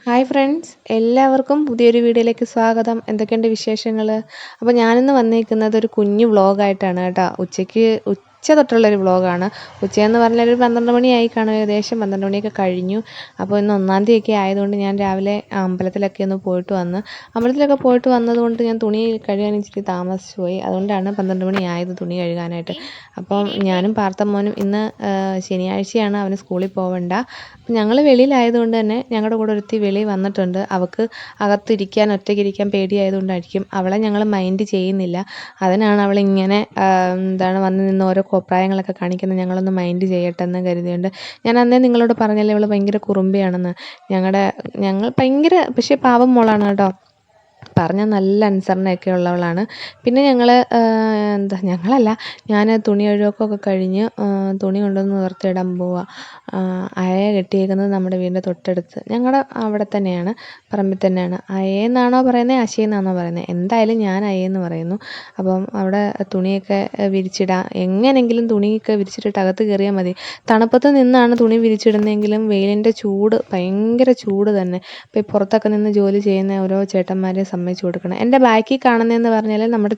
Hi friends, എല്ലാവർക്കും പുതിയൊരു വീഡിയോയിലേക്ക് സ്വാഗതം. എന്തൊക്കെയുണ്ട് വിശേഷങ്ങൾ? അപ്പോൾ ഞാനിന്ന് വന്നിരിക്കുന്നത് ഒരു കുഞ്ഞു വ്ളോഗായിട്ടാണ് കേട്ടോ. ഉച്ച തൊട്ടുള്ളൊരു വ്ളോഗാണ്. ഉച്ചയെന്ന് പറഞ്ഞാൽ ഒരു 12 മണിയായി കാണും, ഏകദേശം 12 മണിയൊക്കെ കഴിഞ്ഞു. അപ്പോൾ ഇന്ന് 1-ാം തീയതിയൊക്കെ ആയതുകൊണ്ട് ഞാൻ രാവിലെ അമ്പലത്തിലൊക്കെ ഒന്ന് പോയിട്ട് വന്ന്. അമ്പലത്തിലൊക്കെ പോയിട്ട് വന്നതുകൊണ്ട് ഞാൻ തുണി കഴുകാൻ ഇച്ചിരി താമസിച്ചു പോയി. അതുകൊണ്ടാണ് 12 മണി ആയത് തുണി കഴുകാനായിട്ട്. അപ്പം ഞാനും പാർത്ഥമോനും ഇന്ന് ശനിയാഴ്ചയാണ്, അവന് സ്കൂളിൽ പോകണ്ട. ഞങ്ങൾ വെളിയിലായതുകൊണ്ട് തന്നെ ഞങ്ങളുടെ കൂടെ ഒരുത്തി വെളിയിൽ വന്നിട്ടുണ്ട്. അവൾക്ക് ഒറ്റയ്ക്കിരിക്കാൻ പേടിയായതുകൊണ്ടായിരിക്കും അവളെ ഞങ്ങൾ മൈൻഡ് ചെയ്യുന്നില്ല. അതിനാണ് അവളിങ്ങനെ വന്ന് നിന്ന് ഓരോ കോപ്രായങ്ങളൊക്കെ കാണിക്കുന്നത്. ഞങ്ങളൊന്ന് മൈൻഡ് ചെയ്യട്ടെ എന്ന് കരുതിയുണ്ട്. ഞാൻ അന്നേ നിങ്ങളോട് പറഞ്ഞല്ലേ അവൾ ഭയങ്കര കുറുമ്പിയാണെന്ന്. ഞങ്ങൾ ഭയങ്കര പക്ഷേ പാവം മോളാണ് കേട്ടോ. പറഞ്ഞാൽ നല്ല അനുസരണയൊക്കെ ഉള്ളവളാണ്. പിന്നെ ഞാൻ തുണി കഴുകൊക്കെ കഴിഞ്ഞ് തുണി കൊണ്ടുവന്ന് നിവർത്തിയിടാൻ പോവുക. അയ കെട്ടിയേക്കുന്നത് നമ്മുടെ വീടിൻ്റെ തൊട്ടടുത്ത്, ഞങ്ങളുടെ അവിടെ തന്നെയാണ്, പറമ്പിൽ തന്നെയാണ്. അയയെന്നാണോ പറയുന്നത് അശയെന്നാണോ പറയുന്നത്? എന്തായാലും ഞാൻ അയയെന്ന് പറയുന്നു. അപ്പം അവിടെ തുണിയൊക്കെ വിരിച്ചിടാം. എങ്ങനെയെങ്കിലും തുണിയൊക്കെ വിരിച്ചിട്ടിട്ട് അകത്ത് കയറിയാൽ മതി. തണുപ്പത്ത് നിന്നാണ് തുണി വിരിച്ചിടുന്നതെങ്കിലും വെയിലിൻ്റെ ചൂട് ഭയങ്കര ചൂട് തന്നെ. അപ്പോൾ ഈ പുറത്തൊക്കെ നിന്ന് ജോലി ചെയ്യുന്ന ഓരോ ചേട്ടന്മാരെ സമ്മതിച്ചു കൊടുക്കണം. എൻ്റെ ബാക്കിൽ കാണുന്നതെന്ന് പറഞ്ഞാൽ നമ്മുടെ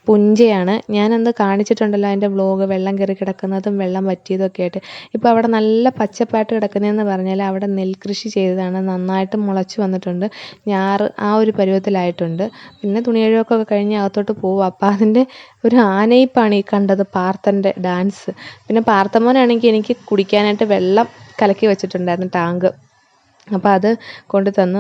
പുഞ്ചയാണ്. ഞാനന്ന് കാണിച്ചിട്ടുണ്ടല്ലോ അതിൻ്റെ വ്ളോഗ്, വെള്ളം കയറി കിടക്കുന്നതും വെള്ളം വറ്റിയതൊക്കെ ആയിട്ട്. ഇപ്പോൾ അവിടെ നല്ല പച്ചപ്പായിട്ട് കിടക്കുന്നതെന്ന് പറഞ്ഞാൽ അവിടെ നെൽകൃഷി ചെയ്തതാണ്. നന്നായിട്ട് മുളച്ച് വന്നിട്ടുണ്ട്. ഞാറ് ആ ഒരു പരുവത്തിലായിട്ടുണ്ട്. പിന്നെ തുണി കഴുകൊക്കെ കഴിഞ്ഞ് അകത്തോട്ട് പോകും. അപ്പോൾ അതിൻ്റെ ഒരു ആനയിപ്പാണ് ഈ കണ്ടത്, പാർത്ഥൻ്റെ ഡാൻസ്. പിന്നെ പാർത്ഥമോനാണെങ്കിൽ എനിക്ക് കുടിക്കാനായിട്ട് വെള്ളം കലക്കി വെച്ചിട്ടുണ്ടായിരുന്നു, ടാങ്ക്. അപ്പോൾ അത് കൊണ്ട് തന്നു.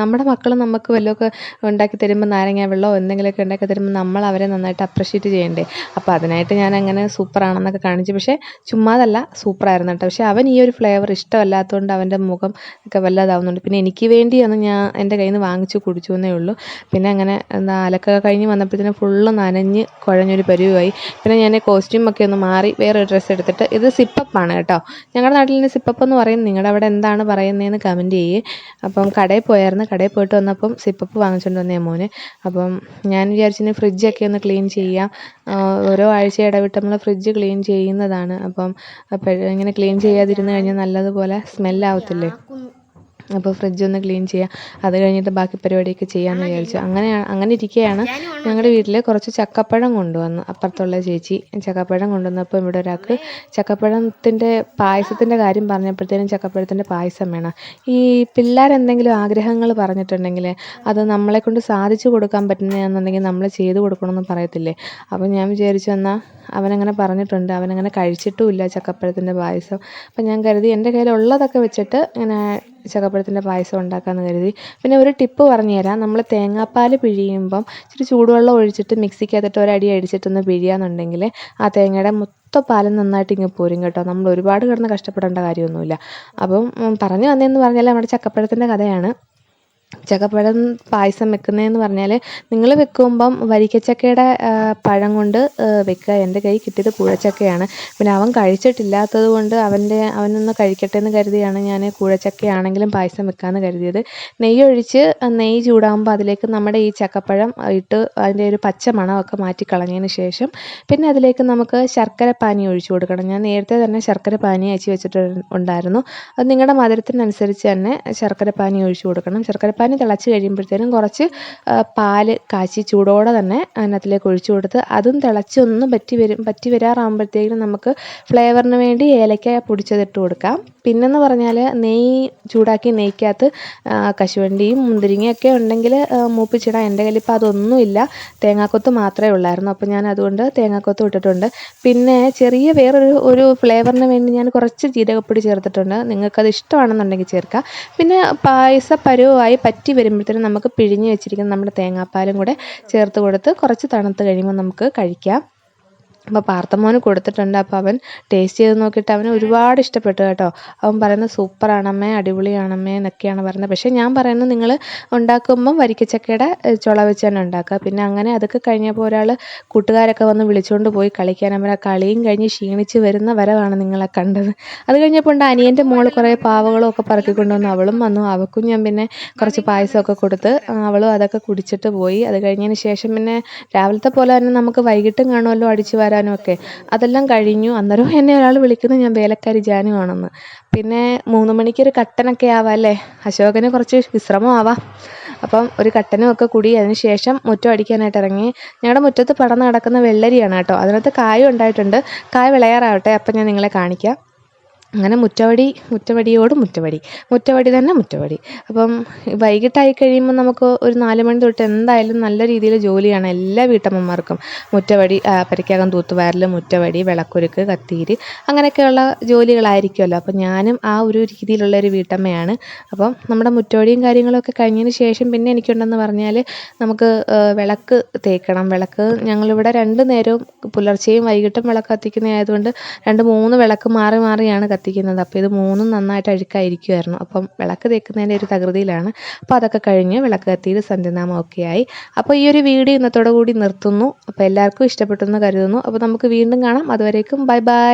നമ്മുടെ മക്കൾ നമുക്ക് വല്ലതൊക്കെ ഉണ്ടാക്കി തരുമ്പോൾ, നാരങ്ങ വെള്ളമോ എന്തെങ്കിലുമൊക്കെ ഉണ്ടാക്കി തരുമ്പോൾ നമ്മൾ അവരെ നന്നായിട്ട് അപ്രിഷ്യേറ്റ് ചെയ്യണ്ടേ. അപ്പോൾ അതിനായിട്ട് ഞാൻ അങ്ങനെ സൂപ്പറാണെന്നൊക്കെ കാണിച്ചു. പക്ഷേ ചുമ്മാതല്ല, സൂപ്പറായിരുന്നു കേട്ടോ. പക്ഷേ അവൻ ഈ ഒരു ഫ്ലേവർ ഇഷ്ടമല്ലാത്തതുകൊണ്ട് അവൻ്റെ മുഖം ഒക്കെ വല്ലതാവുന്നുണ്ട്. പിന്നെ എനിക്ക് വേണ്ടിയാണ് ഞാൻ എൻ്റെ കയ്യിൽ നിന്ന് വാങ്ങിച്ചു കുടിച്ചു എന്നേ ഉള്ളൂ. പിന്നെ അങ്ങനെ അലക്കൊക്കെ കഴിഞ്ഞ് വന്നപ്പോഴത്തേനും ഫുള്ള് നനഞ്ഞ് കുഴഞ്ഞൊരു പരുവമായി. പിന്നെ ഞാൻ കോസ്റ്റ്യൂമൊക്കെ ഒന്ന് മാറി വേറൊരു ഡ്രസ്സ് എടുത്തിട്ട്, ഇത് സിപ്പപ്പാണ് കേട്ടോ. ഞങ്ങളുടെ നാട്ടിൽ നിന്ന് സിപ്പപ്പ് എന്ന് പറയും. നിങ്ങളുടെ അവിടെ എന്താണ് പറയുന്നതെന്ന് കമൻറ്റ് ചെയ്യേ. അപ്പം കടയിൽ പോയിട്ട് വന്നപ്പം സിപ്പപ്പ് വാങ്ങിച്ചുകൊണ്ട് വന്നേ മോന്. അപ്പം ഞാൻ വിചാരിച്ചിന് ഫ്രിഡ്ജൊക്കെ ഒന്ന് ക്ലീൻ ചെയ്യാം. ഓരോ ആഴ്ച ഇടവിട്ട് നമ്മൾ ഫ്രിഡ്ജ് ക്ലീൻ ചെയ്യുന്നതാണ്. അപ്പം ഇങ്ങനെ ക്ലീൻ ചെയ്യാതിരുന്ന് കഴിഞ്ഞാൽ നല്ലതുപോലെ സ്മെല്ലാവത്തില്ലേ. അപ്പോൾ ഫ്രിഡ്ജൊന്ന് ക്ലീൻ ചെയ്യാം. അത് കഴിഞ്ഞിട്ട് ബാക്കി പരിപാടിയൊക്കെ ചെയ്യാമെന്ന് വിചാരിച്ചു. അങ്ങനെ ഇരിക്കുകയാണ് ഞങ്ങളുടെ വീട്ടിൽ കുറച്ച് ചക്കപ്പഴം കൊണ്ടുവന്നു. അപ്പുറത്തുള്ള ചേച്ചി ചക്കപ്പഴം കൊണ്ടുവന്നപ്പോൾ ഇവിടെ ഒരാൾക്ക് ചക്കപ്പഴത്തിൻ്റെ പായസത്തിൻ്റെ കാര്യം പറഞ്ഞപ്പോഴത്തേനും ചക്കപ്പഴത്തിൻ്റെ പായസം വേണം. ഈ പിള്ളേരെന്തെങ്കിലും ആഗ്രഹങ്ങൾ പറഞ്ഞിട്ടുണ്ടെങ്കിൽ അത് നമ്മളെക്കൊണ്ട് സാധിച്ചു കൊടുക്കാൻ പറ്റുന്നതാണെന്നുണ്ടെങ്കിൽ നമ്മൾ ചെയ്തു കൊടുക്കണമെന്ന് പറയത്തില്ലേ. അപ്പോൾ ഞാൻ വിചാരിച്ചു എന്നാൽ അവനങ്ങനെ പറഞ്ഞിട്ടുണ്ട്, അവനങ്ങനെ കഴിച്ചിട്ടുമില്ല ചക്കപ്പഴത്തിൻ്റെ പായസം. അപ്പം ഞാൻ കരുതി എൻ്റെ കയ്യിലുള്ളതൊക്കെ വെച്ചിട്ട് ഇങ്ങനെ ചക്കപ്പഴത്തിൻ്റെ പായസം ഉണ്ടാക്കാമെന്ന് കരുതി. പിന്നെ ഒരു ടിപ്പ് പറഞ്ഞു തരാം. നമ്മൾ തേങ്ങാപ്പാൽ പിഴിയുമ്പം ഇച്ചിരി ചൂടുവെള്ളം ഒഴിച്ചിട്ട് മിക്സിക്കകത്തിട്ട് ഒരടി അടിച്ചിട്ടൊന്ന് പിഴിയാന്നുണ്ടെങ്കിൽ ആ തേങ്ങയുടെ മൊത്തം പാലും നന്നായിട്ട് ഇങ്ങ് പോരും കേട്ടോ. നമ്മൾ ഒരുപാട് കിടന്ന് കഷ്ടപ്പെടേണ്ട കാര്യമൊന്നുമില്ല. അപ്പം പറഞ്ഞു വന്നതെന്ന് പറഞ്ഞാൽ നമ്മുടെ ചക്കപ്പഴത്തിൻ്റെ കഥയാണ്. ചക്കപ്പഴം പായസം വെക്കുന്നതെന്ന് പറഞ്ഞാൽ, നിങ്ങൾ വെക്കുമ്പം വരിക്കച്ചക്കയുടെ പഴം കൊണ്ട് വെക്കുക. എൻ്റെ കയ്യിൽ കിട്ടിയത് കൂഴച്ചക്കയാണ്. പിന്നെ അവൻ കഴിച്ചിട്ടില്ലാത്തത് കൊണ്ട് അവനൊന്ന് കഴിക്കട്ടെ എന്ന് കരുതിയാണ് ഞാൻ കൂഴച്ചക്കയാണെങ്കിലും പായസം വെക്കാമെന്ന് കരുതിയത്. നെയ്യ് ചൂടാകുമ്പോൾ അതിലേക്ക് നമ്മുടെ ഈ ചക്കപ്പഴം ഇട്ട് അതിൻ്റെ ഒരു പച്ച മണമൊക്കെ മാറ്റിക്കളഞ്ഞതിന് ശേഷം പിന്നെ അതിലേക്ക് നമുക്ക് ശർക്കര പാനി ഒഴിച്ചു കൊടുക്കണം. ഞാൻ നേരത്തെ തന്നെ ശർക്കര പാനി അയച്ചു വെച്ചിട്ടുണ്ടായിരുന്നു. അത് നിങ്ങളുടെ മധുരത്തിനനുസരിച്ച് തന്നെ ശർക്കര പാനി ഒഴിച്ചു കൊടുക്കണം. ശർക്കര പാനി തിളച്ച് കഴിയുമ്പോഴത്തേനും കുറച്ച് പാല് കാച്ചി ചൂടോടെ തന്നെ അതിനകത്തിലേക്ക് ഒഴിച്ചു കൊടുത്ത് അതും തിളച്ച് ഒന്ന് പറ്റി വരാറാകുമ്പോഴത്തേക്കും നമുക്ക് ഫ്ലേവറിന് വേണ്ടി ഏലക്ക പൊടിച്ചതിട്ട് കൊടുക്കാം. പിന്നെന്ന് പറഞ്ഞാൽ നെയ്യ് ചൂടാക്കി നെയ്ക്കകത്ത് കശുവണ്ടിയും മുന്തിരിങ്ങയൊക്കെ ഉണ്ടെങ്കിൽ മൂപ്പിച്ചിടാം. എൻ്റെ കയ്യിൽ ഇപ്പോൾ അതൊന്നുമില്ല, തേങ്ങാക്കൊത്ത് മാത്രമേ ഉള്ളായിരുന്നു. അപ്പോൾ ഞാൻ അതുകൊണ്ട് തേങ്ങാക്കൊത്ത് ഇട്ടിട്ടുണ്ട്. പിന്നെ ചെറിയ വേറൊരു ഫ്ലേവറിന് വേണ്ടി ഞാൻ കുറച്ച് ജീരകപ്പൊടി ചേർത്തിട്ടുണ്ട്. നിങ്ങൾക്കത് ഇഷ്ടമാണെന്നുണ്ടെങ്കിൽ ചേർക്കാം. പിന്നെ പായസ പരുവമായി പറ്റി വരുമ്പോഴത്തേനും നമുക്ക് പിഴിഞ്ഞ് വെച്ചിരിക്കുന്ന നമ്മുടെ തേങ്ങാപ്പാലും കൂടെ ചേർത്ത് കൊടുത്ത് കുറച്ച് തണുത്ത് കഴിയുമ്പോൾ നമുക്ക് കഴിക്കാം. അപ്പോൾ പാർത്ഥമോന് കൊടുത്തിട്ടുണ്ട്. അപ്പോൾ അവൻ ടേസ്റ്റ് ചെയ്ത് നോക്കിയിട്ട് അവന് ഒരുപാട് ഇഷ്ടപ്പെട്ടു കേട്ടോ. അവൻ പറയുന്നത് സൂപ്പറാണമ്മേ, അടിപൊളിയാണമ്മേ എന്നൊക്കെയാണ് പറയുന്നത്. പക്ഷേ ഞാൻ പറയുന്നത് നിങ്ങൾ ഉണ്ടാക്കുമ്പം വരിക്കച്ചക്കയുടെ ചുള വെച്ച് തന്നെ ഉണ്ടാക്കുക. പിന്നെ അങ്ങനെ അതൊക്കെ കഴിഞ്ഞപ്പോൾ കൂട്ടുകാരൊക്കെ വന്ന് വിളിച്ചുകൊണ്ട് പോയി കളിക്കാൻ. അവർ ആ കളിയും കഴിഞ്ഞ് ക്ഷീണിച്ച് വരുന്ന വരവാണ് നിങ്ങളെ കണ്ടത്. അത് കഴിഞ്ഞപ്പോൾ അനിയൻ്റെ മോൾ കുറേ പാവകളും ഒക്കെ പറക്കിക്കൊണ്ടുവന്നു. അവളും വന്നു. അവൾക്കും ഞാൻ പിന്നെ കുറച്ച് പായസമൊക്കെ കൊടുത്ത് അവളും അതൊക്കെ കുടിച്ചിട്ട് പോയി. അത് കഴിഞ്ഞതിന് ശേഷം പിന്നെ രാവിലത്തെ പോലെ തന്നെ നമുക്ക് വൈകിട്ടും കാണുമല്ലോ അടിച്ചു വരാനും ഒക്കെ അതെല്ലാം കഴിഞ്ഞു. അന്നേരം എന്നെ ഒരാൾ വിളിക്കുന്നു ഞാൻ വേലക്കാരി ജാനു ആണെന്ന്. പിന്നെ 3 മണിക്കൊരു കട്ടനൊക്കെ ആവാം അല്ലേ, അശോകന് കുറച്ച് വിശ്രമം ആവാം. അപ്പം ഒരു കട്ടനും ഒക്കെ കൂടി അതിന് ശേഷം മുറ്റം അടിക്കാനായിട്ട് ഇറങ്ങി. ഞങ്ങളുടെ മുറ്റത്ത് പടർന്ന് കിടക്കുന്ന വെള്ളരിയാണ് കേട്ടോ, അതിനകത്ത് കായും ഉണ്ടായിട്ടുണ്ട്. കായ വിളയാറാവട്ടെ, അപ്പം ഞാൻ നിങ്ങളെ കാണിക്കാം. അങ്ങനെ മുറ്റവടി തന്നെ മുറ്റവടി. അപ്പം വൈകിട്ടായി കഴിയുമ്പോൾ നമുക്ക് ഒരു 4 മണി തൊട്ട് എന്തായാലും നല്ല രീതിയിൽ ജോലിയാണ് എല്ലാ വീട്ടമ്മമാർക്കും. മുറ്റവടി, പെരയ്ക്കകം തൂത്തുവാരൽ, മുറ്റവടി, വിളക്കൊരുക്ക്, കത്തീര്, അങ്ങനെയൊക്കെയുള്ള ജോലികളായിരിക്കുമല്ലോ. അപ്പം ഞാനും ആ ഒരു രീതിയിലുള്ളൊരു വീട്ടമ്മയാണ്. അപ്പം നമ്മുടെ മുറ്റവടിയും കാര്യങ്ങളൊക്കെ കഴിഞ്ഞതിന് ശേഷം പിന്നെ എനിക്കുണ്ടെന്ന് പറഞ്ഞാൽ നമുക്ക് വിളക്ക് തേക്കണം. വിളക്ക് ഞങ്ങളിവിടെ 2 നേരവും പുലർച്ചെയും വൈകിട്ടും വിളക്ക് കത്തിക്കുന്നതായതുകൊണ്ട് 2-3 വിളക്ക് മാറി മാറിയാണ് കത്തിക്കുന്നത്. അപ്പോൾ ഇത് 3ഉം നന്നായിട്ട് അഴുക്കായിരിക്കുമായിരുന്നു. അപ്പം വിളക്ക് തേക്കുന്നതിൻ്റെ ഒരു തകൃതിയിലാണ്. അപ്പോൾ അതൊക്കെ കഴിഞ്ഞ് വിളക്ക് കത്തിയിട്ട് സന്ധ്യാനാമം ഒക്കെ ആയി. അപ്പോൾ ഈ ഒരു വീഡിയോ ഇന്നത്തോടു കൂടി നിർത്തുന്നു. അപ്പോൾ എല്ലാവർക്കും ഇഷ്ടപ്പെട്ടെന്ന് കരുതുന്നു. അപ്പോൾ നമുക്ക് വീണ്ടും കാണാം. അതുവരേക്കും ബൈ ബൈ.